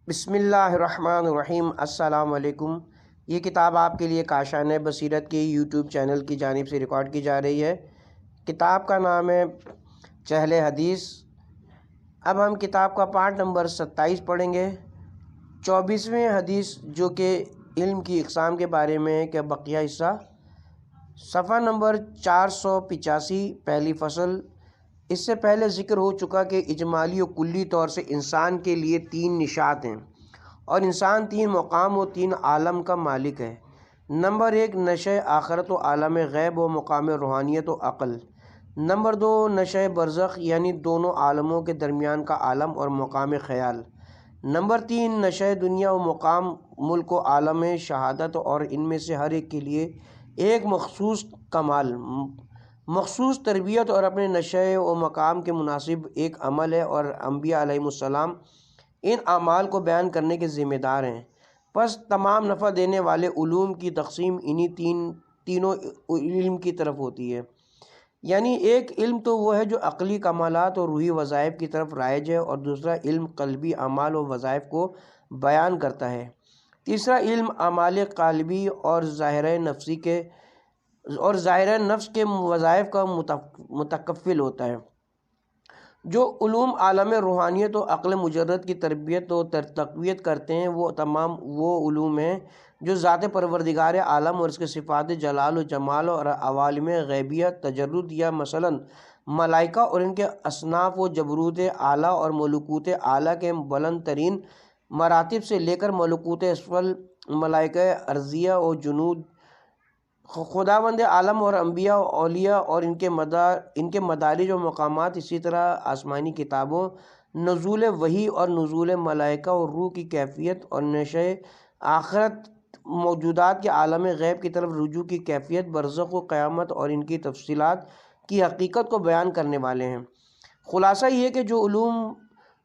بسم اللہ الرحمن الرحیم۔ السلام علیکم۔ یہ کتاب آپ کے لیے کاشان بصیرت کے یوٹیوب چینل کی جانب سے ریکارڈ کی جا رہی ہے۔ کتاب کا نام ہے چہل حدیث۔ اب ہم کتاب کا پارٹ نمبر 27 پڑھیں گے۔ 24ویں حدیث جو کہ علم کی اقسام کے بارے میں ہے کہ بقیہ حصہ، صفحہ نمبر 485، پہلی فصل۔ اس سے پہلے ذکر ہو چکا کہ اجمالی و کلی طور سے انسان کے لیے 3 نشاط ہیں اور انسان 3 مقام و 3 عالم کا مالک ہے۔ نمبر 1 نشہ آخرت و عالم غیب و مقام روحانیت و عقل۔ نمبر 2 نشہ برزخ یعنی دونوں عالموں کے درمیان کا عالم اور مقام خیال۔ نمبر 3 نشہ دنیا و مقام ملک و عالم شہادت، اور ان میں سے ہر ایک کے لیے ایک مخصوص کمال، مخصوص تربیت اور اپنے نشہ و مقام کے مناسب ایک عمل ہے، اور انبیاء علیہ السلام ان اعمال کو بیان کرنے کے ذمہ دار ہیں۔ پس تمام نفع دینے والے علوم کی تقسیم انہی تینوں علم کی طرف ہوتی ہے۔ یعنی ایک علم تو وہ ہے جو عقلی کمالات اور روحی وظائف کی طرف رائج ہے، اور دوسرا علم قلبی اعمال و وظائف کو بیان کرتا ہے۔ تیسرا علم اعمال قلبی اور ظاہرہ نفس کے وظائف کا متکفل ہوتا ہے۔ جو علوم عالم روحانیت و عقل مجرد کی تربیت و تقویت کرتے ہیں، وہ تمام وہ علوم ہیں جو ذات پروردگار عالم اور اس کے صفات جلال و جمال اور عوالم غیبیہ تجرد، یا مثلاً ملائکہ اور ان کے اصناف و جبروت اعلیٰ اور ملکوت اعلیٰ کے بلند ترین مراتب سے لے کر ملکوت اسفل ملائکہ ارضیہ و جنود خداوند عالم اور انبیاء و اولیاء اور ان کے مدارج و مقامات، اسی طرح آسمانی کتابوں، نزول وحی اور نزول ملائکہ اور روح کی کیفیت، اور نشہ آخرت، موجودات کے عالم غیب کی طرف رجوع کی کیفیت، برزخ و قیامت اور ان کی تفصیلات کی حقیقت کو بیان کرنے والے ہیں۔ خلاصہ یہ کہ جو علوم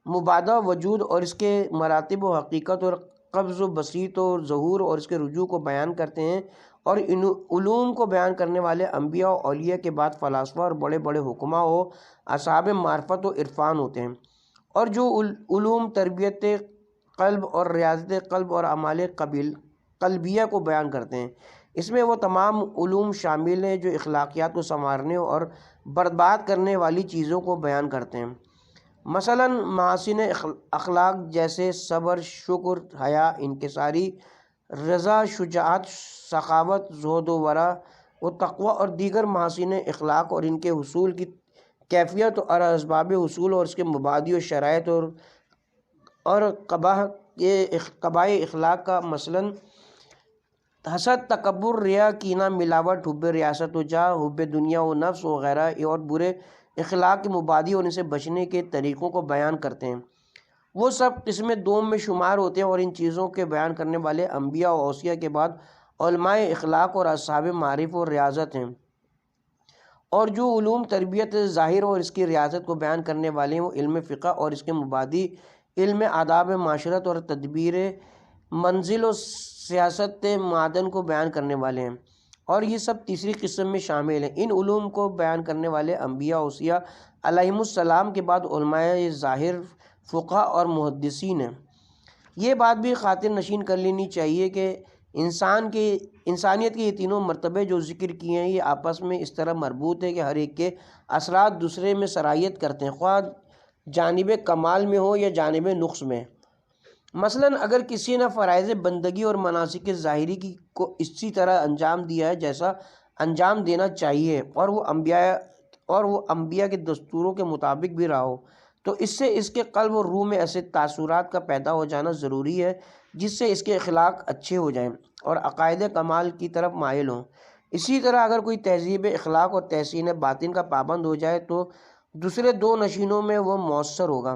مبادہ وجود اور اس کے مراتب و حقیقت اور قبض و بسیط و ظہور اور اس کے رجوع کو بیان کرتے ہیں، اور ان علوم کو بیان کرنے والے انبیاء و اولیاء کے بعد فلاسفہ اور بڑے بڑے حکماء و اصحاب معرفت و عرفان ہوتے ہیں، اور جو علوم تربیت قلب اور ریاضت قلب اور اعمال قلبیہ کو بیان کرتے ہیں۔ اس میں وہ تمام علوم شامل ہیں جو اخلاقیات کو سنوارنے اور برباد کرنے والی چیزوں کو بیان کرتے ہیں، مثلاً محاسن اخلاق جیسے صبر، شکر، حیا، انکساری، رضا، شجاعت، سخاوت، زہد و ورع و تقوی، اور دیگر محاسن اخلاق اور ان کے حصول کی کیفیت اور اسباب حصول اور اس کے مبادی و شرائط، اور قباح اخلاق کا مثلاً حسد، تکبر، ریا، کینہ، ملاوٹ، حب ریاست و جاہ، حب دنیا و نفس وغیرہ، اور برے اخلاق کے مبادی اور ان سے بچنے کے طریقوں کو بیان کرتے ہیں۔ وہ سب قسم دوم میں شمار ہوتے ہیں، اور ان چیزوں کے بیان کرنے والے انبیاء و اوصیاء کے بعد علماء اخلاق اور اصحاب معرف و ریاضت ہیں۔ اور جو علوم تربیت ظاہر اور اس کی ریاضت کو بیان کرنے والے ہیں، وہ علم فقہ اور اس کے مبادی علم آداب معاشرت اور تدبیر منزل و سیاست معدن کو بیان کرنے والے ہیں، اور یہ سب تیسری قسم میں شامل ہیں۔ ان علوم کو بیان کرنے والے انبیاء و اوصیاء علیہم السلام کے بعد علماء ظاہر، فقہاء اور محدثین ہیں۔ یہ بات بھی خاطر نشین کر لینی چاہیے کہ انسانیت کے یہ تینوں مرتبے جو ذکر کیے ہیں، یہ آپس میں اس طرح مربوط ہے کہ ہر ایک کے اثرات دوسرے میں سرایت کرتے ہیں، خواہ جانب کمال میں ہو یا جانب نقص میں۔ مثلاً اگر کسی نے فرائض بندگی اور مناسک ظاہری کو اسی طرح انجام دیا ہے جیسا انجام دینا چاہیے، اور وہ انبیاء کے دستوروں کے مطابق بھی رہا ہو، تو اس سے اس کے قلب اور روح میں ایسے تاثرات کا پیدا ہو جانا ضروری ہے جس سے اس کے اخلاق اچھے ہو جائیں اور عقائد کمال کی طرف مائل ہوں۔ اسی طرح اگر کوئی تہذیب اخلاق اور تحسین باطن کا پابند ہو جائے تو دوسرے 2 نشینوں میں وہ مؤثر ہوگا۔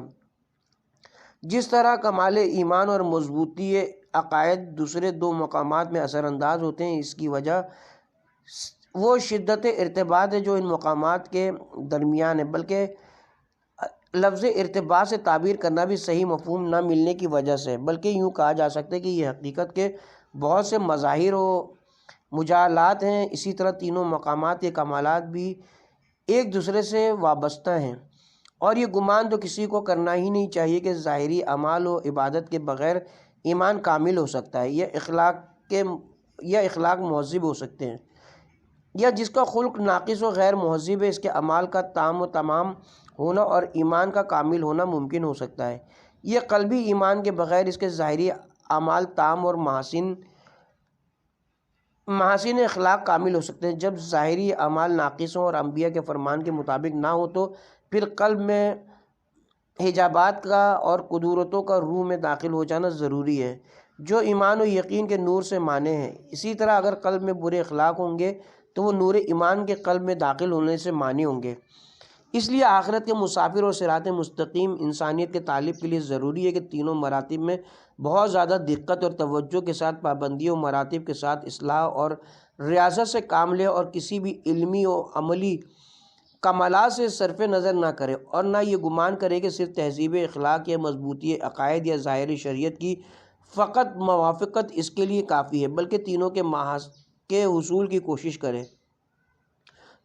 جس طرح کمال ایمان اور مضبوطی عقائد دوسرے 2 مقامات میں اثر انداز ہوتے ہیں، اس کی وجہ وہ شدت ارتباط ہے جو ان مقامات کے درمیان ہے، بلکہ لفظ ارتباط سے تعبیر کرنا بھی صحیح مفہوم نہ ملنے کی وجہ سے، بلکہ یوں کہا جا سکتا ہے کہ یہ حقیقت کے بہت سے مظاہر و مجالات ہیں۔ اسی طرح تینوں مقامات کے کمالات بھی ایک دوسرے سے وابستہ ہیں، اور یہ گمان تو کسی کو کرنا ہی نہیں چاہیے کہ ظاہری اعمال و عبادت کے بغیر ایمان کامل ہو سکتا ہے، یا اخلاق مہذب ہو سکتے ہیں، یا جس کا خلق ناقص و غیر مہذب ہے اس کے اعمال کا تام و تمام ہونا اور ایمان کا کامل ہونا ممکن ہو سکتا ہے۔ یہ قلبی ایمان کے بغیر اس کے ظاہری اعمال تام اور محاسن اخلاق کامل ہو سکتے ہیں۔ جب ظاہری اعمال ناقص ہوں اور انبیاء کے فرمان کے مطابق نہ ہو تو پھر قلب میں حجابات کا اور قدرتوں کا روح میں داخل ہو جانا ضروری ہے، جو ایمان و یقین کے نور سے مانے ہیں۔ اسی طرح اگر قلب میں برے اخلاق ہوں گے تو وہ نور ایمان کے قلب میں داخل ہونے سے مانی ہوں گے۔ اس لیے آخرت کے مسافر اور صراط مستقیم انسانیت کے طالب کے لیے ضروری ہے کہ تینوں مراتب میں بہت زیادہ دقت اور توجہ کے ساتھ پابندی و مراتب کے ساتھ اصلاح اور ریاضت سے کام لے اور کسی بھی علمی و عملی کمالات سے صرف نظر نہ کرے، اور نہ یہ گمان کرے کہ صرف تہذیب اخلاق یا مضبوطی عقائد یا ظاہر شریعت کی فقط موافقت اس کے لیے کافی ہے، بلکہ تینوں کے حصول کی کوشش کرے۔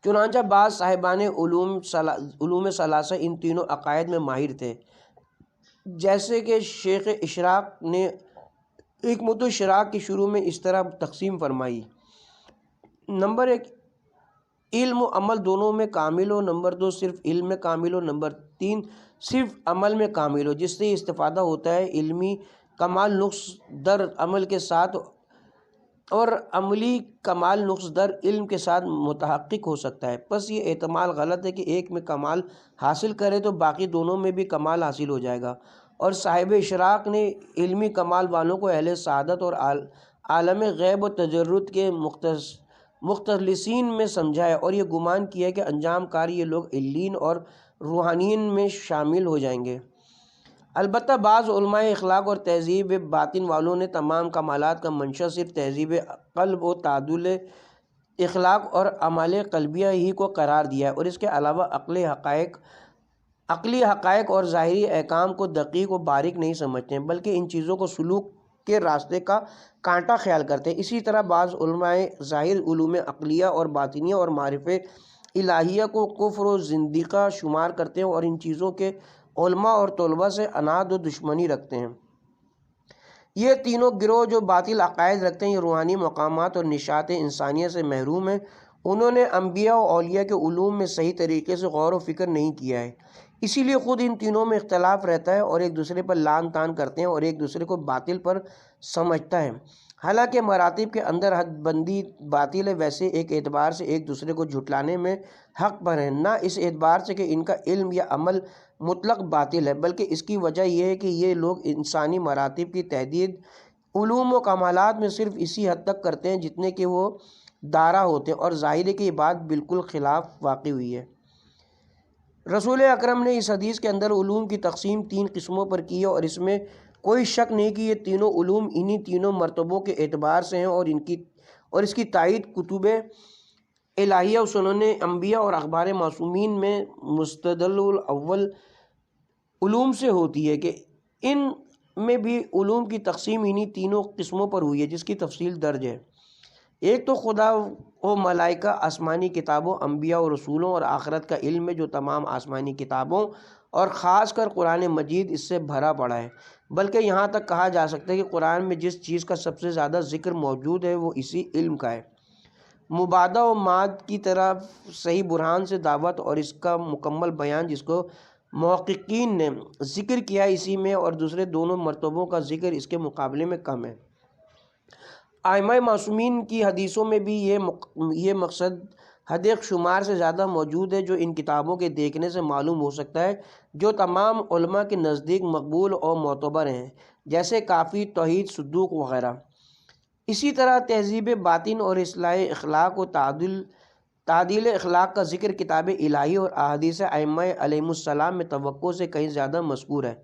چنانچہ بعض صاحبان علوم ثلاثہ ان تینوں عقائد میں ماہر تھے، جیسے کہ شیخ اشراق نے حکمت الشراق کی شروع میں اس طرح تقسیم فرمائی: نمبر 1 علم و عمل دونوں میں کامل ہو، نمبر 2 صرف علم میں کامل ہو، نمبر 3 صرف عمل میں کامل ہو، جس سے استفادہ ہوتا ہے علمی کمال نقص در عمل کے ساتھ اور عملی کمال نقص در علم کے ساتھ متحقق ہو سکتا ہے۔ پس یہ احتمال غلط ہے کہ ایک میں کمال حاصل کرے تو باقی دونوں میں بھی کمال حاصل ہو جائے گا، اور صاحب اشراق نے علمی کمال والوں کو اہل سعادت اور عالم غیب و تجرد کے مختلسین میں سمجھا ہے، اور یہ گمان کیا کہ انجام کار یہ لوگ علین اور روحانین میں شامل ہو جائیں گے۔ البتہ بعض علماء اخلاق اور تہذیب باطن والوں نے تمام کمالات کا منشا صرف تہذیب قلب و تعدل اخلاق اور اعمال قلبیہ ہی کو قرار دیا ہے، اور اس کے علاوہ عقلی حقائق اور ظاہری احکام کو دقیق و باریک نہیں سمجھتے ہیں، بلکہ ان چیزوں کو سلوک کے راستے کا کانٹا خیال کرتے ہیں۔ اسی طرح بعض علماء ظاہر علوم عقلیہ اور باطنیہ اور معارف الہیہ کو کفر و زندقہ شمار کرتے ہیں، اور ان چیزوں کے علماء اور طلباء سے عناد و دشمنی رکھتے ہیں۔ یہ تینوں گروہ جو باطل عقائد رکھتے ہیں، یہ روحانی مقامات اور نشاط انسانیت سے محروم ہیں۔ انہوں نے انبیاء و اولیاء کے علوم میں صحیح طریقے سے غور و فکر نہیں کیا ہے، اسی لیے خود ان تینوں میں اختلاف رہتا ہے اور ایک دوسرے پر لعن طعن کرتے ہیں اور ایک دوسرے کو باطل پر سمجھتا ہے۔ حالانکہ مراتب کے اندر حد بندی باطل ہے، ویسے ایک اعتبار سے ایک دوسرے کو جھٹلانے میں حق پر ہیں، نہ اس اعتبار سے کہ ان کا علم یا عمل مطلق باطل ہے، بلکہ اس کی وجہ یہ ہے کہ یہ لوگ انسانی مراتب کی تحدید علوم و کمالات میں صرف اسی حد تک کرتے ہیں جتنے کہ وہ دارا ہوتے ہیں، اور ظاہر ہے کہ یہ بات بالکل خلاف واقع ہوئی ہے۔ رسول اکرم نے اس حدیث کے اندر علوم کی تقسیم 3 قسموں پر کی ہے، اور اس میں کوئی شک نہیں کہ یہ تینوں علوم انہی تینوں مرتبوں کے اعتبار سے ہیں، اور اس کی تائید کتب الہیہ و سنن انبیاء اور اخبار معصومین میں مستدل الاول علوم سے ہوتی ہے کہ ان میں بھی علوم کی تقسیم انہی تینوں قسموں پر ہوئی ہے، جس کی تفصیل درج ہے۔ ایک تو خدا و ملائکہ، آسمانی کتابوں، انبیاء و رسولوں اور آخرت کا علم ہے، جو تمام آسمانی کتابوں اور خاص کر قرآن مجید اس سے بھرا پڑا ہے، بلکہ یہاں تک کہا جا سکتا ہے کہ قرآن میں جس چیز کا سب سے زیادہ ذکر موجود ہے وہ اسی علم کا ہے۔ مبادہ و ماد کی طرف صحیح برہان سے دعوت اور اس کا مکمل بیان جس کو محققین نے ذکر کیا اسی میں، اور دوسرے دونوں مرتبوں کا ذکر اس کے مقابلے میں کم ہے۔ ائمہ معصومین کی حدیثوں میں بھی یہ مقصد حد شمار سے زیادہ موجود ہے، جو ان کتابوں کے دیکھنے سے معلوم ہو سکتا ہے، جو تمام علماء کے نزدیک مقبول اور معتبر ہیں، جیسے کافی، توحید، صدوق وغیرہ۔ اسی طرح تہذیب باطن اور اصلاح اخلاق و تعدیل اخلاق کا ذکر کتاب الہی اور احادیث ائمہ علیہم السلام میں توقع سے کہیں زیادہ مذکور ہے،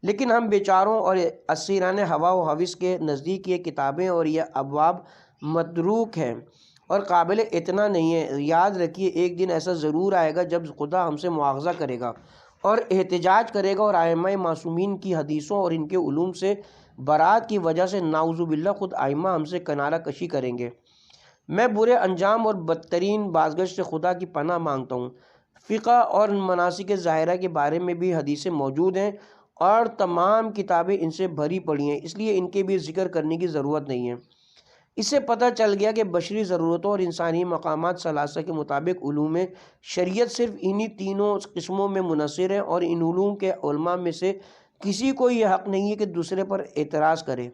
لیکن ہم بیچاروں اور اسیران ہوا و ہوس کے نزدیک یہ کتابیں اور یہ ابواب متروک ہیں اور قابل اعتنا نہیں ہے۔ یاد رکھیے ایک دن ایسا ضرور آئے گا جب خدا ہم سے مواخذہ کرے گا اور احتجاج کرے گا، اور ائمہ معصومین کی حدیثوں اور ان کے علوم سے برات کی وجہ سے نعوذ باللہ خود ائمہ ہم سے کنارہ کشی کریں گے۔ میں برے انجام اور بدترین بازگشت سے خدا کی پناہ مانگتا ہوں۔ فقہ اور مناسک ظاہرہ کے بارے میں بھی حدیثیں موجود ہیں اور تمام کتابیں ان سے بھری پڑی ہیں، اس لیے ان کے بھی ذکر کرنے کی ضرورت نہیں ہے۔ اس سے پتہ چل گیا کہ بشری ضرورتوں اور انسانی مقامات ثلاثہ کے مطابق علوم شریعت صرف انہی تینوں قسموں میں منحصر ہیں، اور ان علوم کے علماء میں سے کسی کو یہ حق نہیں ہے کہ دوسرے پر اعتراض کرے۔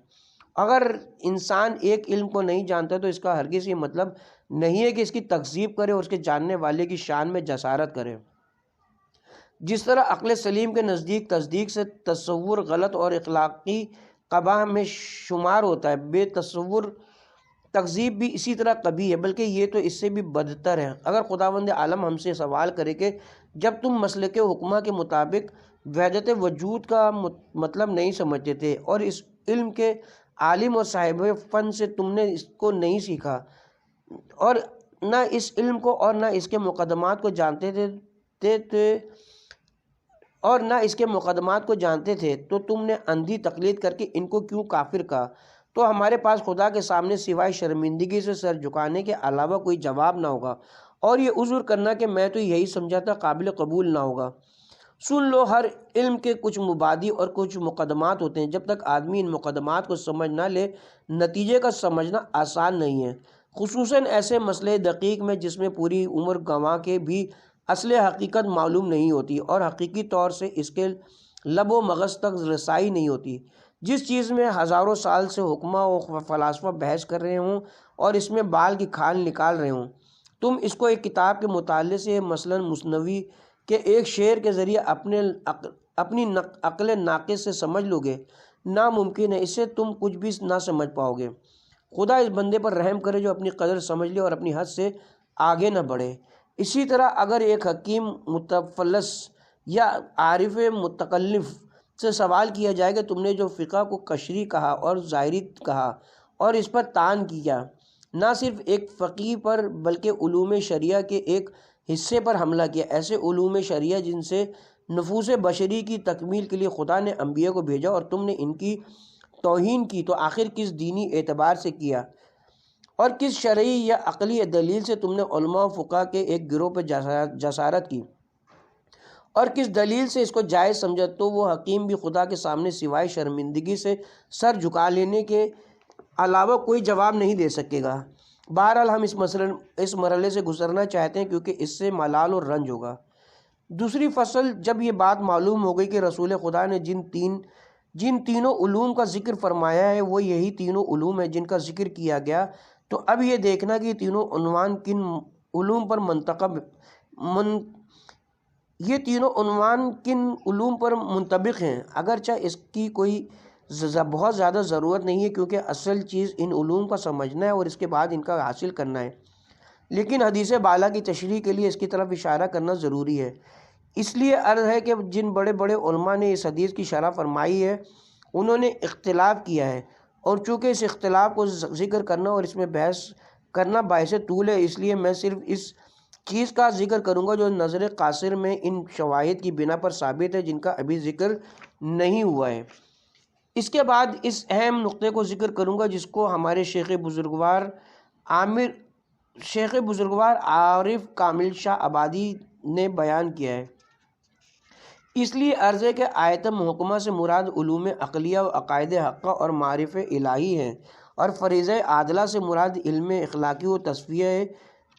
اگر انسان ایک علم کو نہیں جانتا تو اس کا ہرگز یہ مطلب نہیں ہے کہ اس کی تکذیب کرے اور اس کے جاننے والے کی شان میں جسارت کرے۔ جس طرح عقل سلیم کے نزدیک تصدیق سے تصور غلط اور اخلاقی قباح میں شمار ہوتا ہے، بے تصور تکذیب بھی اسی طرح قبیح ہے، بلکہ یہ تو اس سے بھی بدتر ہے۔ اگر خداوند عالم ہم سے سوال کرے کہ جب تم مسلک حکمہ کے مطابق وحدت وجود کا مطلب نہیں سمجھتے تھے اور اس علم کے عالم اور صاحب فن سے تم نے اس کو نہیں سیکھا اور نہ اس علم کو اور نہ اس کے مقدمات کو جانتے تھے تو تم نے اندھی تقلید کر کے ان کو کیوں کافر کہا؟ تو ہمارے پاس خدا کے سامنے سوائے شرمندگی سے سر جھکانے کے علاوہ کوئی جواب نہ ہوگا، اور یہ عذر کرنا کہ میں تو یہی سمجھا تھا قابل قبول نہ ہوگا۔ سن لو، ہر علم کے کچھ مبادی اور کچھ مقدمات ہوتے ہیں۔ جب تک آدمی ان مقدمات کو سمجھ نہ لے، نتیجے کا سمجھنا آسان نہیں ہے، خصوصاً ایسے مسئلے دقیق میں جس میں پوری عمر گنوا کے بھی اصل حقیقت معلوم نہیں ہوتی اور حقیقی طور سے اس کے لب و مغز تک رسائی نہیں ہوتی۔ جس چیز میں ہزاروں سال سے حکمہ و فلاسفہ بحث کر رہے ہوں اور اس میں بال کی کھال نکال رہے ہوں، تم اس کو ایک کتاب کے مطالعے سے، مثلاً مثنوی کے ایک شعر کے ذریعے اپنی عقل ناقص سے سمجھ لو گے؟ ناممکن ہے، اس سے تم کچھ بھی نہ سمجھ پاؤ گے۔ خدا اس بندے پر رحم کرے جو اپنی قدر سمجھ لے اور اپنی حد سے آگے نہ بڑھے۔ اسی طرح اگر ایک حکیم متفلس یا عارف متکلف سے سوال کیا جائے کہ تم نے جو فقہ کو قشری کہا اور ظاہری کہا اور اس پر طعن کیا، نہ صرف ایک فقیہ پر بلکہ علوم شریعہ کے ایک حصے پر حملہ کیا، ایسے علوم شریعہ جن سے نفوس بشری کی تکمیل کے لیے خدا نے انبیاء کو بھیجا، اور تم نے ان کی توہین کی، تو آخر کس دینی اعتبار سے کیا اور کس شرعی یا عقلی دلیل سے تم نے علماء و فقہ کے ایک گروہ پہ جسارت کی اور کس دلیل سے اس کو جائز سمجھا؟ تو وہ حکیم بھی خدا کے سامنے سوائے شرمندگی سے سر جھکا لینے کے علاوہ کوئی جواب نہیں دے سکے گا۔ بہرحال ہم اس مرحلے سے گزرنا چاہتے ہیں کیونکہ اس سے ملال اور رنج ہوگا۔ دوسری فصل، جب یہ بات معلوم ہو گئی کہ رسول خدا نے جن تینوں علوم کا ذکر فرمایا ہے وہ یہی تینوں علوم ہیں جن کا ذکر کیا گیا، تو اب یہ دیکھنا کہ یہ تینوں عنوان کن علوم پر منطبق ہیں، اگرچہ اس کی کوئی بہت زیادہ ضرورت نہیں ہے کیونکہ اصل چیز ان علوم کا سمجھنا ہے اور اس کے بعد ان کا حاصل کرنا ہے، لیکن حدیث بالا کی تشریح کے لیے اس کی طرف اشارہ کرنا ضروری ہے۔ اس لیے عرض ہے کہ جن بڑے بڑے علماء نے اس حدیث کی شرح فرمائی ہے انہوں نے اختلاف کیا ہے، اور چونکہ اس اختلاف کو ذکر کرنا اور اس میں بحث کرنا باعث طول ہے، اس لیے میں صرف اس چیز کا ذکر کروں گا جو نظر قاصر میں ان شواہد کی بنا پر ثابت ہے جن کا ابھی ذکر نہیں ہوا ہے۔ اس کے بعد اس اہم نقطے کو ذکر کروں گا جس کو ہمارے شیخ بزرگوار عارف کامل شاہ آبادی نے بیان کیا ہے۔ اس لیے عرض ہے کہ آیت محکمہ سے مراد علوم عقلیہ و عقائد حقہ اور معارف الہی ہیں، اور فریضہ عادلہ سے مراد علم اخلاقی و تصفیہ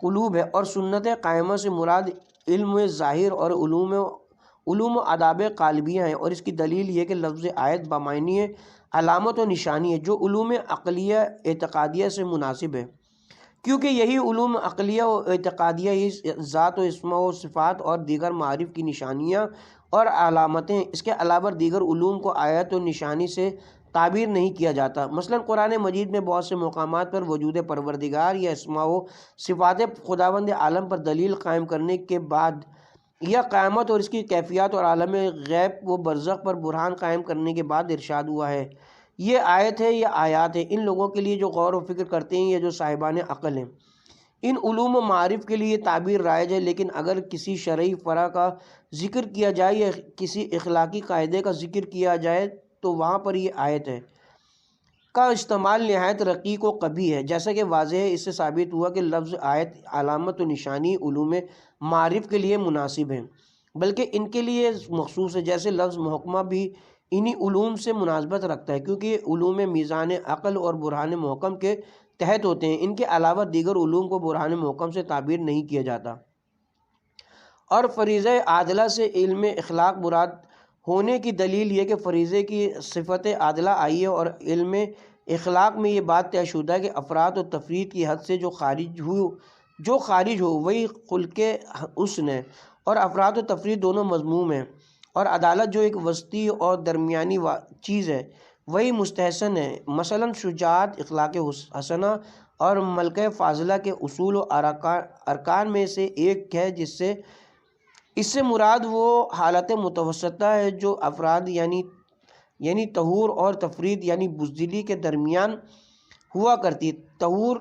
قلوب ہے، اور سنت قائمہ سے مراد علم ظاہر اور علوم و آداب قالبیہ ہیں، اور اس کی دلیل یہ کہ لفظ آیت بمعنی علامت و نشانی ہے جو علوم عقلیہ اعتقادیہ سے مناسب ہے، کیونکہ یہی علوم عقلیہ و اعتقادیہ ہی ذات و اسماء و صفات اور دیگر معارف کی نشانیاں اور علامتیں، اس کے علاوہ دیگر علوم کو آیت و نشانی سے تعبیر نہیں کیا جاتا۔ مثلا قرآن مجید میں بہت سے مقامات پر وجود پروردگار یا اسماء و صفات خداوند عالم پر دلیل قائم کرنے کے بعد یا قیامت اور اس کی کیفیات اور عالم غیب و برزخ پر برہان قائم کرنے کے بعد ارشاد ہوا ہے یہ آیت ہے یا آیات ہے ان لوگوں کے لیے جو غور و فکر کرتے ہیں یا جو صاحبان عقل ہیں۔ ان علوم و معارف کے لیے یہ تعبیر رائج ہے، لیکن اگر کسی شرعی فرع کا ذکر کیا جائے یا کسی اخلاقی قاعدے کا ذکر کیا جائے تو وہاں پر یہ آیت ہے۔ کا استعمال نہایت رقیق و قبیح ہے، جیسا کہ واضح ہے اس سے ثابت ہوا کہ لفظ آیت علامت و نشانی علوم معارف کے لیے مناسب ہیں، بلکہ ان کے لیے مخصوص ہے، جیسے لفظ محکمہ بھی انہی علوم سے مناسبت رکھتا ہے، کیونکہ یہ علوم میزان عقل اور برہان محکم کے تحت ہوتے ہیں۔ ان کے علاوہ دیگر علوم کو برہان محکم سے تعبیر نہیں کیا جاتا۔ اور فریضہ عادلہ سے علم اخلاق مراد ہونے کی دلیل یہ کہ فریضے کی صفت عادلہ آئی ہے، اور علم اخلاق میں یہ بات طے شدہ ہے کہ افراط و تفریط کی حد سے جو خارج ہو وہی خلق حسن ہے، اور افراط و تفریط دونوں مذموم ہیں، اور عدالت جو ایک وسطی اور درمیانی چیز ہے وہی مستحسن ہے۔ مثلا شجاعت اخلاق حسنہ اور ملکہ فاضلہ کے اصول و ارکان میں سے ایک ہے، اس سے مراد وہ حالت متوسطہ ہے جو افراد یعنی طہور اور تفرید یعنی بزدلی کے درمیان ہوا کرتی۔ طہور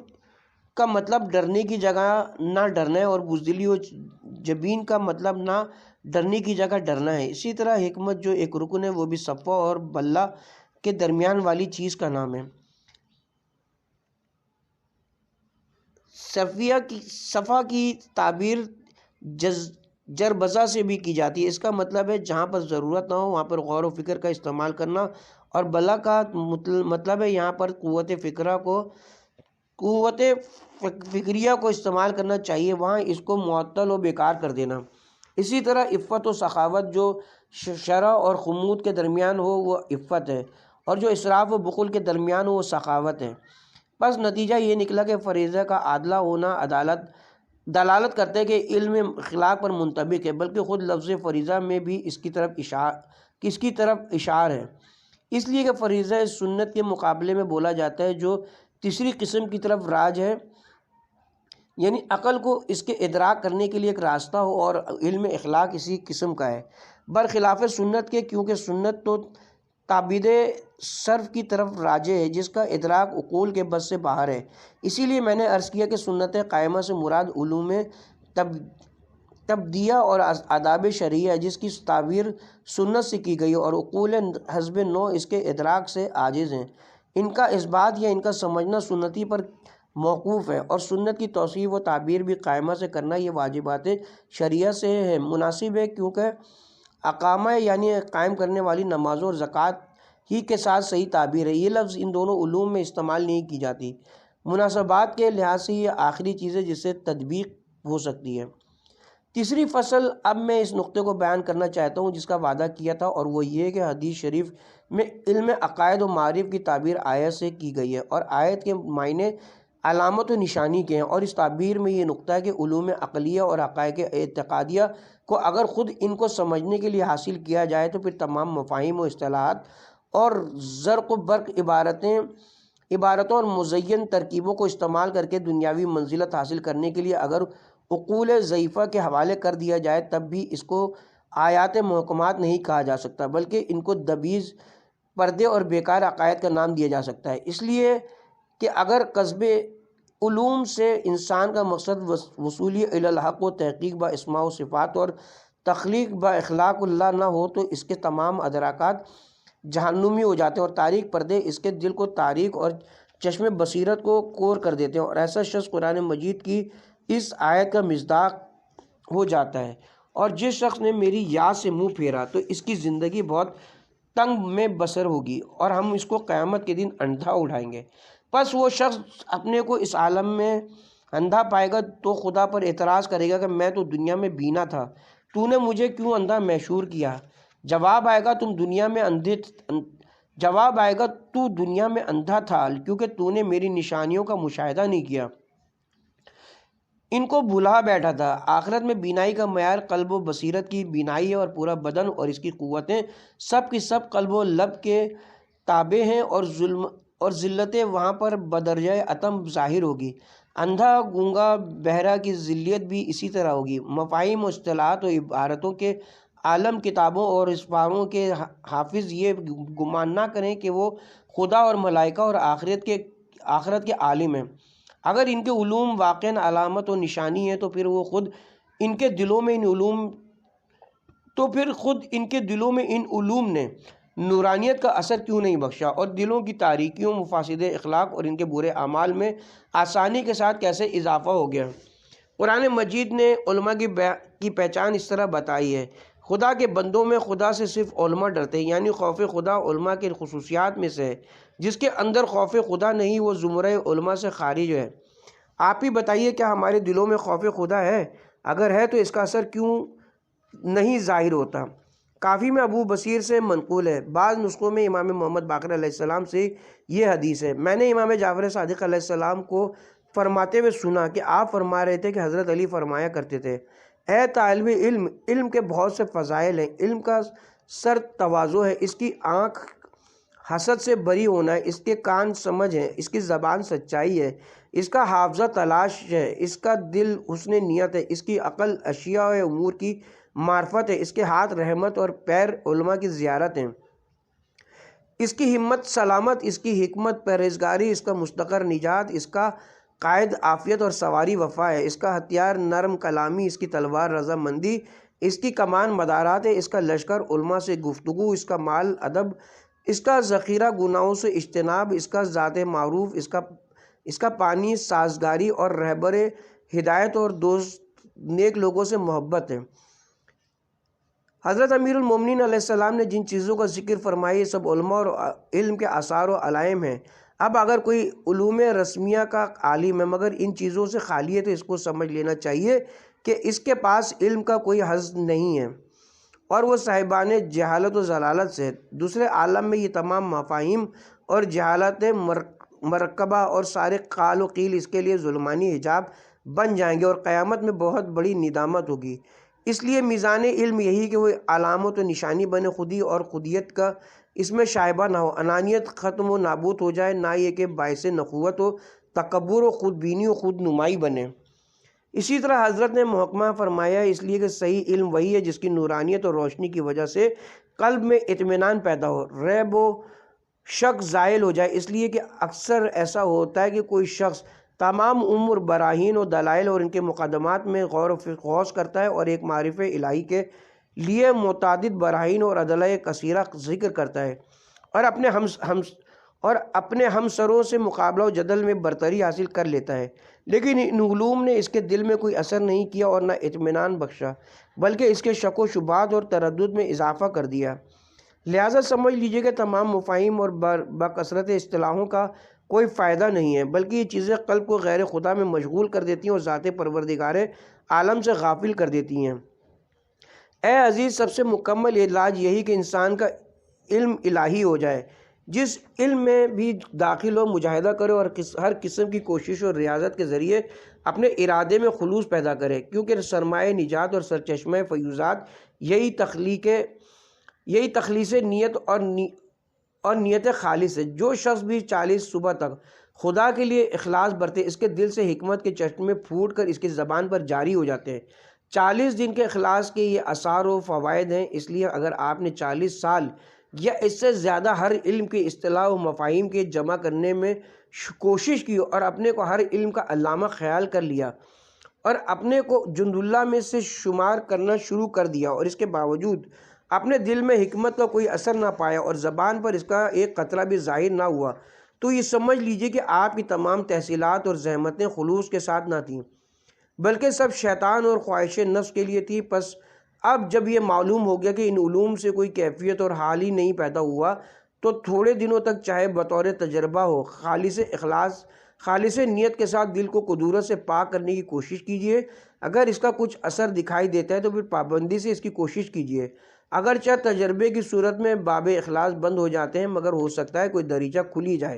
کا مطلب ڈرنے کی جگہ نہ ڈرنا ہے، اور بزدلی و جبین کا مطلب نہ ڈرنے کی جگہ ڈرنا ہے۔ اسی طرح حکمت جو ایک رکن ہے وہ بھی صفا اور بلہ کے درمیان والی چیز کا نام ہے۔ صفا کی تعبیر جربزہ سے بھی کی جاتی ہے، اس کا مطلب ہے جہاں پر ضرورت نہ ہو وہاں پر غور و فکر کا استعمال کرنا، اور بلا کا مطلب ہے یہاں پر قوت فکریہ کو استعمال کرنا چاہیے، وہاں اس کو معطل و بیکار کر دینا۔ اسی طرح عفت و سخاوت جو شرع اور خمود کے درمیان ہو وہ عفت ہے، اور جو اسراف و بخل کے درمیان ہو وہ سخاوت ہے۔ بس نتیجہ یہ نکلا کہ فریضہ کا عادلہ ہونا دلالت کرتے کہ علم اخلاق پر منطبق ہے، بلکہ خود لفظ فریضہ میں بھی اس کی طرف اشار ہے، اس لیے کہ فریضہ سنت کے مقابلے میں بولا جاتا ہے جو تیسری قسم کی طرف راج ہے، یعنی عقل کو اس کے ادراک کرنے کے لیے ایک راستہ ہو، اور علم اخلاق اسی قسم کا ہے برخلاف سنت کے، کیونکہ سنت تو تعبید صرف کی طرف راجع ہے جس کا ادراک عقول کے بس سے باہر ہے۔ اسی لیے میں نے عرض کیا کہ سنت قائمہ سے مراد علوم تبدیہ اور آداب شرعیہ ہے جس کی تعبیر سنت سے کی گئی، اور عقول حسب نوع اس کے ادراک سے عاجز ہیں۔ ان کا اثبات یا ان کا سمجھنا سنتی پر موقوف ہے، اور سنت کی توصیف و تعبیر بھی قائمہ سے کرنا یہ واجبات شرعیہ سے ہے مناسب ہے، کیونکہ اقامہ یعنی قائم کرنے والی نمازوں اور زکوٰۃ ہی کے ساتھ صحیح تعبیر ہے۔ یہ لفظ ان دونوں علوم میں استعمال نہیں کی جاتی۔ مناسبات کے لحاظ سے یہ آخری چیز ہے جس سے تطبیق ہو سکتی ہے۔ تیسری فصل اب میں اس نقطے کو بیان کرنا چاہتا ہوں جس کا وعدہ کیا تھا، اور وہ یہ کہ حدیث شریف میں علم عقائد و معارف کی تعبیر آیت سے کی گئی ہے، اور آیت کے معنی علامت و نشانی کے ہیں، اور اس تعبیر میں یہ نقطہ ہے کہ علوم عقلیہ اور حقائق اعتقادیہ کو اگر خود ان کو سمجھنے کے لیے حاصل کیا جائے تو پھر تمام مفاہیم و اصطلاحات اور زرق و برق عبارتوں اور مزین ترکیبوں کو استعمال کر کے دنیاوی منزلت حاصل کرنے کے لیے اگر عقول ضعیفہ کے حوالے کر دیا جائے تب بھی اس کو آیات محکمات نہیں کہا جا سکتا، بلکہ ان کو دبیز پردے اور بیکار عقائد کا نام دیا جا سکتا ہے، اس لیے کہ اگر کسب علوم سے انسان کا مقصد وصولی الی الحق و تحقیق با اسماء و صفات اور تخلیق با اخلاق اللہ نہ ہو تو اس کے تمام ادراکات جہنمی ہو جاتے ہیں، اور تاریک پردے اس کے دل کو تاریک اور چشم بصیرت کو کور کر دیتے ہیں، اور ایسا شخص قرآن مجید کی اس آیت کا مصداق ہو جاتا ہے۔ اور جس شخص نے میری یاد سے منہ پھیرا تو اس کی زندگی بہت تنگ میں بسر ہوگی، اور ہم اس کو قیامت کے دن اندھا اٹھائیں گے۔ پس وہ شخص اپنے کو اس عالم میں اندھا پائے گا تو خدا پر اعتراض کرے گا کہ میں تو دنیا میں بینا تھا، تو نے مجھے کیوں اندھا محشور کیا؟ جواب آئے گا تو دنیا میں اندھا تھا کیونکہ تو نے میری نشانیوں کا مشاہدہ نہیں کیا، ان کو بھلا بیٹھا تھا۔ آخرت میں بینائی کا معیار قلب و بصیرت کی بینائی ہے، اور پورا بدن اور اس کی قوتیں سب کی سب قلب و لب کے تابع ہیں، اور ذلت وہاں پر بدرجہ اتم ظاہر ہوگی۔ اندھا گونگا بہرا کی ذلیت بھی اسی طرح ہوگی۔ مفاہیم و اصطلاحات و عبارتوں کے عالم، کتابوں اور اسفاروں کے حافظ یہ گمان نہ کریں کہ وہ خدا اور ملائکہ اور آخرت کے عالم ہیں۔ اگر ان کے علوم واقعاً علامت و نشانی ہے تو پھر خود ان کے دلوں میں ان علوم نے نورانیت کا اثر کیوں نہیں بخشا، اور دلوں کی تاریکیوں، مفاسد اخلاق اور ان کے برے اعمال میں آسانی کے ساتھ کیسے اضافہ ہو گیا۔ قرآن مجید نے علماء کی پہچان اس طرح بتائی ہے: خدا کے بندوں میں خدا سے صرف علماء ڈرتے ہیں، یعنی خوف خدا علماء کی خصوصیات میں سے ہے۔ جس کے اندر خوف خدا نہیں وہ زمرہ علماء سے خارج ہے۔ آپ ہی بتائیے، کیا ہمارے دلوں میں خوف خدا ہے؟ اگر ہے تو اس کا اثر کیوں نہیں ظاہر ہوتا؟ کافی میں ابو بصیر سے منقول ہے۔ بعض نسخوں میں امام محمد باقر علیہ السلام سے یہ حدیث ہے: میں نے امام جعفر صادق علیہ السلام کو فرماتے ہوئے سنا کہ آپ فرما رہے تھے کہ حضرت علی فرمایا کرتے تھے: اے طالب علم، علم کے بہت سے فضائل ہیں۔ علم کا سر تواضع ہے، اس کی آنکھ حسد سے بری ہونا ہے، اس کے کان سمجھ ہے، اس کی زبان سچائی ہے، اس کا حافظہ تلاش ہے، اس کا دل حسن نیت ہے، اس کی عقل اشیاء و امور کی معرفت ہے، اس کے ہاتھ رحمت اور پیر علماء کی زیارت ہیں، اس کی ہمت سلامت، اس کی حکمت پرہیزگاری، اس کا مستقر نجات، اس کا قائد عافیت اور سواری وفا ہے، اس کا ہتھیار نرم کلامی، اس کی تلوار رضامندی، اس کی کمان مدارات ہے، اس کا لشکر علماء سے گفتگو، اس کا مال ادب، اس کا ذخیرہ گناہوں سے اجتناب، اس کا ذات معروف، اس کا پانی سازگاری اور رہبر ہدایت اور دوست نیک لوگوں سے محبت ہے۔ حضرت امیر المومنین علیہ السلام نے جن چیزوں کا ذکر فرمایا یہ سب علماء اور علم کے آثار و علائم ہیں۔ اب اگر کوئی علوم رسمیہ کا عالم ہے مگر ان چیزوں سے خالی ہے تو اس کو سمجھ لینا چاہیے کہ اس کے پاس علم کا کوئی حظ نہیں ہے اور وہ صاحبان جہالت و ضلالت سے ہے۔ دوسرے عالم میں یہ تمام مفاہیم اور جہالت مرکبہ اور سارے قال و قیل اس کے لیے ظلمانی حجاب بن جائیں گے اور قیامت میں بہت بڑی ندامت ہوگی۔ اس لیے میزان علم یہی کہ وہ علامت و نشانی بنے، خودی اور خودیت کا اس میں شائبہ نہ ہو، انانیت ختم و نابود ہو جائے، نہ یہ کہ باعث نخوت و تکبر و خود بینی و خود نمائی بنے۔ اسی طرح حضرت نے محکمہ فرمایا اس لیے کہ صحیح علم وہی ہے جس کی نورانیت اور روشنی کی وجہ سے قلب میں اطمینان پیدا ہو، ریب و شک زائل ہو جائے۔ اس لیے کہ اکثر ایسا ہوتا ہے کہ کوئی شخص تمام عمر براہین و دلائل اور ان کے مقدمات میں غور و غوص کرتا ہے اور ایک معرفت الہی کے لیے متعدد براہین اور ادلہ کثیرہ ذکر کرتا ہے اور اپنے ہمسروں سے مقابلہ و جدل میں برتری حاصل کر لیتا ہے، لیکن ان علوم نے اس کے دل میں کوئی اثر نہیں کیا اور نہ اطمینان بخشا بلکہ اس کے شک و شبہات اور تردد میں اضافہ کر دیا۔ لہٰذا سمجھ لیجئے کہ تمام مفاہیم اور بکثرت اصطلاحوں کا کوئی فائدہ نہیں ہے بلکہ یہ چیزیں قلب کو غیر خدا میں مشغول کر دیتی ہیں اور ذات پروردگار عالم سے غافل کر دیتی ہیں۔ اے عزیز، سب سے مکمل علاج یہی کہ انسان کا علم الہی ہو جائے، جس علم میں بھی داخل ہو مجاہدہ کرے اور ہر قسم کی کوشش اور ریاضت کے ذریعے اپنے ارادے میں خلوص پیدا کرے، کیونکہ سرمایہ نجات اور سرچشمہ فیوزات یہی تخلیص نیت اور نیت خالص ہے۔ جو شخص بھی 40 صبح تک خدا کے لیے اخلاص برتے اس کے دل سے حکمت کے چشمے پھوٹ کر اس کی زبان پر جاری ہو جاتے ہیں۔ 40 دن کے اخلاص کے یہ آثار و فوائد ہیں۔ اس لیے اگر آپ نے 40 سال یا اس سے زیادہ ہر علم کی اصطلاح و مفاہیم کے جمع کرنے میں کوشش کی اور اپنے کو ہر علم کا علامہ خیال کر لیا اور اپنے کو جند اللہ میں سے شمار کرنا شروع کر دیا اور اس کے باوجود اپنے دل میں حکمت کا کوئی اثر نہ پایا اور زبان پر اس کا ایک قطرہ بھی ظاہر نہ ہوا، تو یہ سمجھ لیجئے کہ آپ کی تمام تحصیلات اور زحمتیں خلوص کے ساتھ نہ تھیں بلکہ سب شیطان اور خواہش نفس کے لیے تھی۔ پس اب جب یہ معلوم ہو گیا کہ ان علوم سے کوئی کیفیت اور حال ہی نہیں پیدا ہوا تو تھوڑے دنوں تک چاہے بطور تجربہ ہو خالص اخلاص خالص نیت کے ساتھ دل کو قدورت سے پاک کرنے کی کوشش کیجئے۔ اگر اس کا کچھ اثر دکھائی دیتا ہے تو پھر پابندی سے اس کی کوشش کیجئے۔ اگرچہ تجربے کی صورت میں باب اخلاص بند ہو جاتے ہیں مگر ہو سکتا ہے کوئی دریچہ کھلی جائے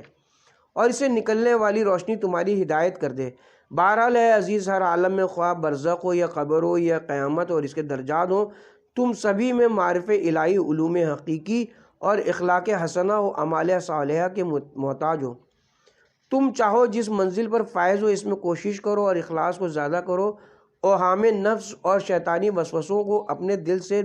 اور اسے نکلنے والی روشنی تمہاری ہدایت کر دے۔ بہرحال ہے عزیز، ہر عالم میں خواہ برزخ ہو یا قبر ہو یا قیامت اور اس کے درجات ہوں، تم سبھی میں معرفت الہی علوم حقیقی اور اخلاق حسنہ و اعمال صالحہ کے محتاج ہو۔ تم چاہو جس منزل پر فائز ہو اس میں کوشش کرو اور اخلاص کو زیادہ کرو، اوہام نفس اور شیطانی وسوسوں کو اپنے دل سے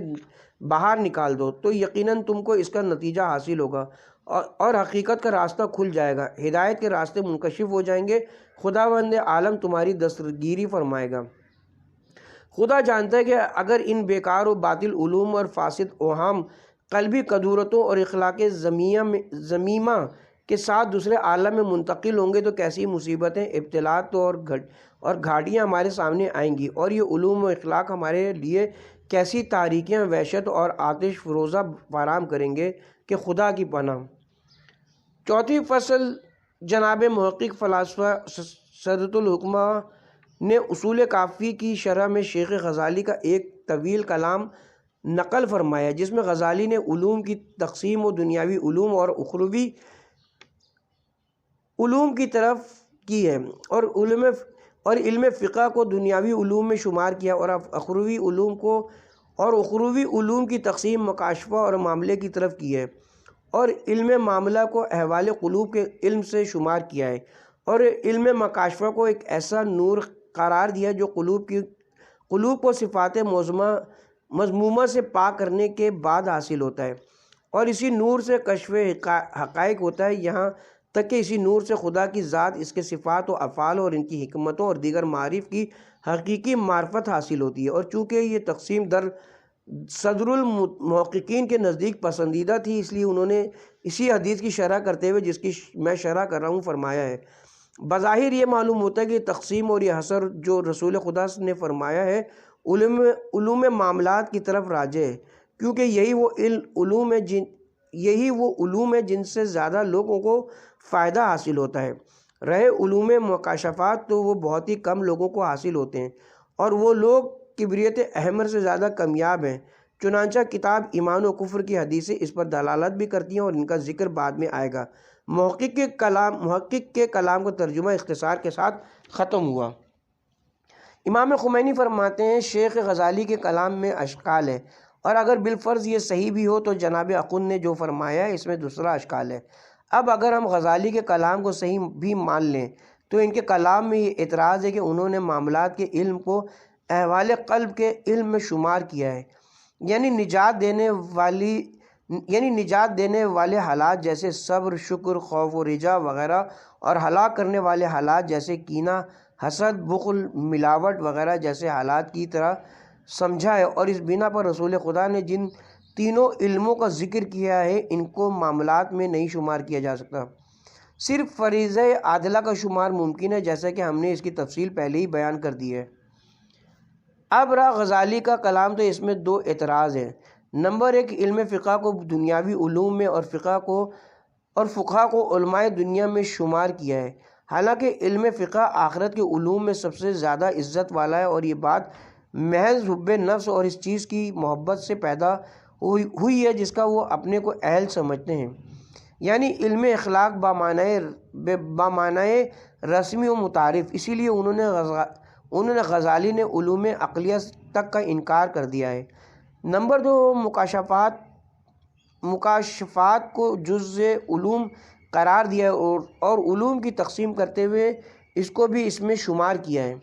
باہر نکال دو تو یقیناً تم کو اس کا نتیجہ حاصل ہوگا اور حقیقت کا راستہ کھل جائے گا، ہدایت کے راستے منکشف ہو جائیں گے، خداوند عالم تمہاری دستگیری فرمائے گا۔ خدا جانتا ہے کہ اگر ان بیکار و باطل علوم اور فاسد اوہام قلبی قدورتوں اور اخلاق ذمیمہ کے ساتھ دوسرے عالم میں منتقل ہوں گے تو کیسی مصیبتیں، ابتلاءات اور گھاٹیاں ہمارے سامنے آئیں گی، اور یہ علوم و اخلاق ہمارے لیے کیسی تاریکیاں، وحشت اور آتش فروزہ فراہم کریں گے کہ خدا کی پناہ۔ چوتھی فصل جناب محقق فلاسفہ سعادت الحکمہ نے اصول کافی کی شرح میں شیخ غزالی کا ایک طویل کلام نقل فرمایا، جس میں غزالی نے علوم کی تقسیم و دنیاوی علوم اور اخروی علوم کی طرف کی ہے، اور علم فقہ کو دنیاوی علوم میں شمار کیا، اور اخروی علوم کی تقسیم مکاشفہ اور معاملے کی طرف کی ہے، اور علم معاملہ کو احوال قلوب کے علم سے شمار کیا ہے، اور علم مکاشفہ کو ایک ایسا نور قرار دیا جو قلوب کو صفات مذمومہ سے پاک کرنے کے بعد حاصل ہوتا ہے، اور اسی نور سے کشف حقائق ہوتا ہے، یہاں تک کہ اسی نور سے خدا کی ذات، اس کے صفات و افعال اور ان کی حکمتوں اور دیگر معارف کی حقیقی معرفت حاصل ہوتی ہے۔ اور چونکہ یہ تقسیم در صدر المحققین کے نزدیک پسندیدہ تھی، اس لیے انہوں نے اسی حدیث کی شرح کرتے ہوئے، جس کی میں شرح کر رہا ہوں، فرمایا ہے۔ بظاہر یہ معلوم ہوتا ہے کہ تقسیم اور یہ حصر جو رسول خدا نے فرمایا ہے علوم معاملات کی طرف راجع ہے، کیونکہ یہی وہ علوم ہے جن سے زیادہ لوگوں کو فائدہ حاصل ہوتا ہے۔ رہے علوم مکاشفات تو وہ بہت ہی کم لوگوں کو حاصل ہوتے ہیں، اور وہ لوگ کبریت احمر سے زیادہ کامیاب ہیں۔ چنانچہ کتاب ایمان و کفر کی حدیثیں اس پر دلالت بھی کرتی ہیں، اور ان کا ذکر بعد میں آئے گا۔ محقق کے کلام کا ترجمہ اختصار کے ساتھ ختم ہوا۔ امام خمینی فرماتے ہیں، شیخ غزالی کے کلام میں اشکال ہے، اور اگر بالفرض یہ صحیح بھی ہو تو جناب اخن نے جو فرمایا ہے اس میں دوسرا اشکال ہے۔ اب اگر ہم غزالی کے کلام کو صحیح بھی مان لیں تو ان کے کلام میں یہ اعتراض ہے کہ انہوں نے معاملات کے علم کو احوال قلب کے علم میں شمار کیا ہے، یعنی نجات دینے والے حالات جیسے صبر، شکر، خوف و رجا وغیرہ، اور ہلاک کرنے والے حالات جیسے کینہ، حسد، بخل، ملاوٹ وغیرہ جیسے حالات کی طرح سمجھا ہے، اور اس بنا پر رسول خدا نے جن تینوں علموں کا ذکر کیا ہے ان کو معاملات میں نہیں شمار کیا جا سکتا، صرف فریضہ عادلہ کا شمار ممکن ہے، جیسا کہ ہم نے اس کی تفصیل پہلے ہی بیان کر دی ہے۔ اب رہا غزالی کا کلام، تو اس میں دو اعتراض ہیں۔ نمبر ایک، علم فقہ کو دنیاوی علوم میں اور فقہ کو علماء دنیا میں شمار کیا ہے، حالانکہ علم فقہ آخرت کے علوم میں سب سے زیادہ عزت والا ہے، اور یہ بات محض حب نفس اور اس چیز کی محبت سے پیدا ہوئی ہے جس کا وہ اپنے کو اہل سمجھتے ہیں، یعنی علم اخلاق بامعنی رسمی و متعارف۔ اسی لیے انہوں نے غزالی نے علوم عقلیہ تک کا انکار کر دیا ہے۔ نمبر دو، مکاشفات کو جزء علوم قرار دیا ہے، اور علوم کی تقسیم کرتے ہوئے اس کو بھی اس میں شمار کیا ہے،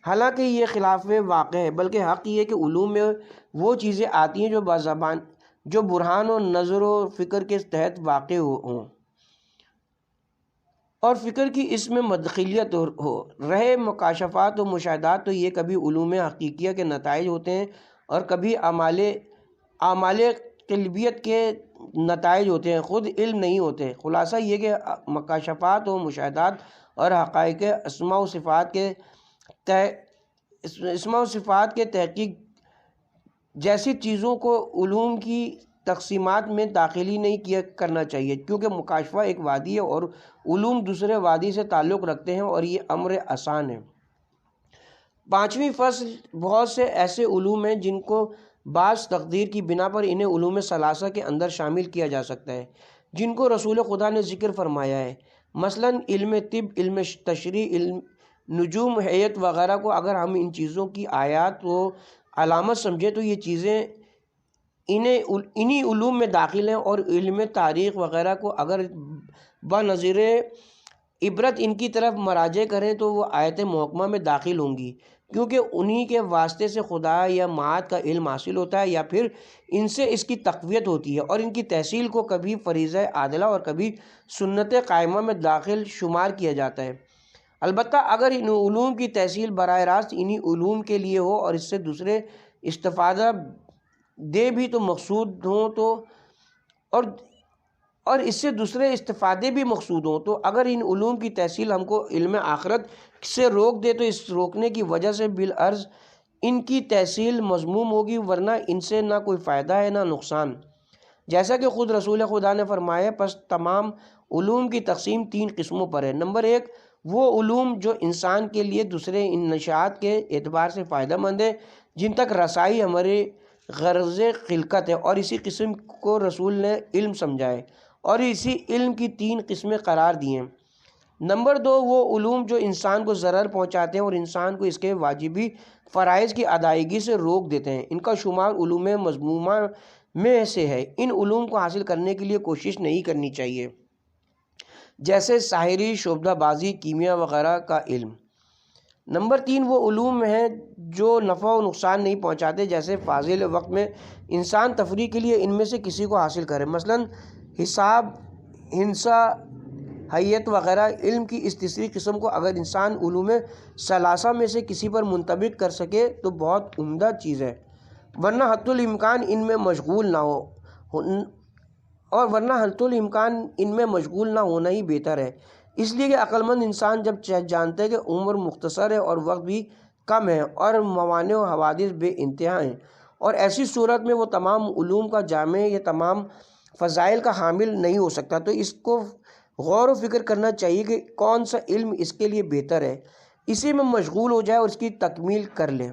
حالانکہ یہ خلاف واقع ہے، بلکہ حق یہ ہے کہ علوم میں وہ چیزیں آتی ہیں جو برہان و نظر و فکر کے تحت واقع ہوں، اور فکر کی اس میں مدخلیت ہو۔ رہے مکاشفات و مشاہدات، تو یہ کبھی علوم حقیقیہ کے نتائج ہوتے ہیں اور کبھی اعمال قلبیت کے نتائج ہوتے ہیں، خود علم نہیں ہوتے۔ خلاصہ یہ کہ مکاشفات و مشاہدات اور حقائق اسماء و صفات کے تحقیق جیسی چیزوں کو علوم کی تقسیمات میں داخل نہیں کرنا چاہیے، کیونکہ مکاشفہ ایک وادی ہے اور علوم دوسرے وادی سے تعلق رکھتے ہیں، اور یہ امر آسان ہے۔ پانچویں فصل، بہت سے ایسے علوم ہیں جن کو بعض تقدیر کی بنا پر انہیں علوم ثلاثہ کے اندر شامل کیا جا سکتا ہے، جن کو رسول خدا نے ذکر فرمایا ہے، مثلاً علم طب، علم تشریح، علم نجوم، حیت وغیرہ کو اگر ہم ان چیزوں کی آیات و علامت سمجھیں تو یہ چیزیں انہی علوم میں داخل ہیں، اور علم تاریخ وغیرہ کو اگر بنظیر عبرت ان کی طرف مراجع کریں تو وہ آیت محکمہ میں داخل ہوں گی، کیونکہ انہی کے واسطے سے خدا یا معاد کا علم حاصل ہوتا ہے، یا پھر ان سے اس کی تقویت ہوتی ہے، اور ان کی تحصیل کو کبھی فریضہ عادلہ اور کبھی سنت قائمہ میں داخل شمار کیا جاتا ہے۔ البتہ اگر ان علوم کی تحصیل براہ راست انہی علوم کے لیے ہو اور اس سے دوسرے استفادہ دے بھی تو مقصود ہوں تو اور اس سے دوسرے استفادے بھی مقصود ہوں، تو اگر ان علوم کی تحصیل ہم کو علم آخرت سے روک دے تو اس روکنے کی وجہ سے بالعرض ان کی تحصیل مذموم ہوگی، ورنہ ان سے نہ کوئی فائدہ ہے نہ نقصان۔ جیسا کہ خود رسول خدا نے فرمایا، پس تمام علوم کی تقسیم 3 قسموں پر ہے۔ نمبر 1، وہ علوم جو انسان کے لیے دوسرے انشاءات کے اعتبار سے فائدہ مند ہے، جن تک رسائی ہمارے غرض خلقت ہے، اور اسی قسم کو رسول نے علم سمجھا ہے اور اسی علم کی 3 قسمیں قرار دی ہیں۔ نمبر 2، وہ علوم جو انسان کو ضرر پہنچاتے ہیں اور انسان کو اس کے واجبی فرائض کی ادائیگی سے روک دیتے ہیں، ان کا شمار علوم مذمومہ میں سے ہے۔ ان علوم کو حاصل کرنے کے لیے کوشش نہیں کرنی چاہیے، جیسے ساحری، شعبدہ بازی، کیمیا وغیرہ کا علم۔ نمبر 3، وہ علوم ہیں جو نفع و نقصان نہیں پہنچاتے، جیسے فاضل وقت میں انسان تفریح کے لیے ان میں سے کسی کو حاصل کرے، مثلا حساب، ہندسہ، حیت وغیرہ۔ علم کی اس تیسری قسم کو اگر انسان علوم ثلاثہ میں سے کسی پر منطبق کر سکے تو بہت عمدہ چیز ہے، ورنہ حتی الامکان ان میں مشغول نہ ہونا ہی بہتر ہے، اس لیے کہ عقل مند انسان جب جانتا ہے کہ عمر مختصر ہے اور وقت بھی کم ہے اور موانع و حوادث بے انتہا ہیں، اور ایسی صورت میں وہ تمام علوم کا جامع یا تمام فضائل کا حامل نہیں ہو سکتا، تو اس کو غور و فکر کرنا چاہیے کہ کون سا علم اس کے لیے بہتر ہے، اسی میں مشغول ہو جائے اور اس کی تکمیل کر لے،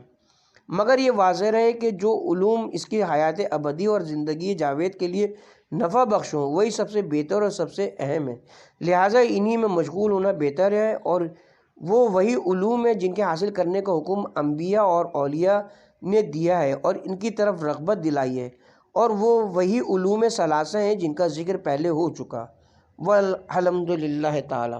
مگر یہ واضح رہے کہ جو علوم اس کی حیات ابدی اور زندگی جاوید کے لیے نفع بخش ہوں وہی سب سے بہتر اور سب سے اہم ہے، لہٰذا انہی میں مشغول ہونا بہتر ہے، اور وہ وہی علوم ہیں جن کے حاصل کرنے کا حکم انبیاء اور اولیاء نے دیا ہے اور ان کی طرف رغبت دلائی ہے، اور وہ وہی علوم ثلاثہ ہیں جن کا ذکر پہلے ہو چکا۔ والحمد للہ تعالی۔